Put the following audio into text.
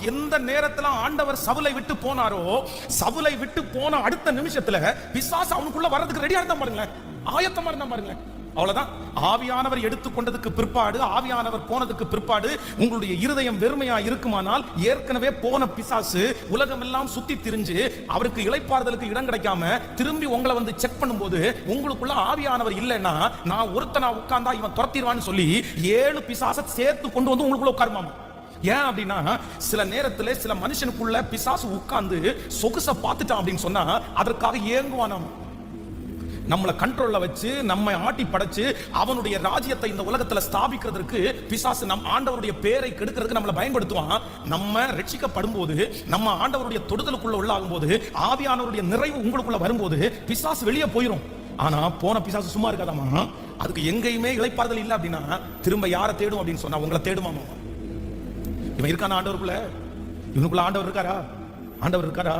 எந்த நேரத்துல ஆண்டவர் சவுலை விட்டு போனாரோ, சவுலை விட்டு போன அடுத்த நிமிஷத்துல பிசாசு அவனுக்குள்ள வர்றதுக்கு ரெடியா இருந்தா பாருங்களேன், ஆயத்தமா இருந்தா பாருங்களேன். அவ்வளவுதான். ஆவியானவர் எடுத்துக்கொண்டதுக்கு பிற்பாடு, ஆவியானவர் போனதுக்கு பிற்பாடு உங்களுடைய இருதயம் வெறுமையா இருக்குமானால், ஏற்கனவே போன பிசாசு உலகம் எல்லாம் சுத்தி திரிஞ்சு அவருக்கு இளைப்பாறுதலுக்கு இடம் கிடைக்காம திரும்பி உங்களை வந்து செக் பண்ணும்போது உங்களுக்குள்ள ஆவியானவர் இல்லைன்னா, நான் ஒருத்தனா உட்கார்ந்தா இவன் துரத்திடுவான்னு சொல்லி 7 பிசாசை சேர்த்து கொண்டு வந்து உங்களுக்குள்ள உட்காருமாமா. ஏன் அப்படின்னா, சில நேரத்துல சில மனுஷனுக்குள்ள பிசாசு உட்கார்ந்து சொகுசை பார்த்துட்டான் அப்படின்னு சொன்னா அதற்காக ஏங்குவானாம். நம்மளை கண்ட்ரோல்ல வச்சு நம்மை ஆட்டி படைச்சு அவனுடைய ராஜ்யத்தை இந்த உலகத்துல ஸ்தாபிக்கிறதுக்கு பிசாசு நம் ஆண்டவருடைய பேரை கெடுக்கிறதுக்கு நம்மளை பயன்படுத்துவான். நம்ம ரட்சிக்கப்படும் போது, நம்ம ஆண்டவருடைய தொடுதலுக்குள்ள உள்ளாகும் போது, ஆவியானவருடைய நிறைவு உங்களுக்குள்ள வரும்போது பிசாசு வெளியே போயிடும். ஆனா போன பிசாசு சும்மா இருக்காதாமா, அதுக்கு எங்கேயுமே இளைப்பாறுதல் இல்லை அப்படின்னா திரும்ப யாரை தேடும் அப்படின்னு சொன்னா உங்களை தேடுமாமா. இவன் இருக்கான ஆண்டவருக்குள்ள, இவனுக்குள்ள ஆண்டவர் இருக்காரா? ஆண்டவர் இருக்காரா?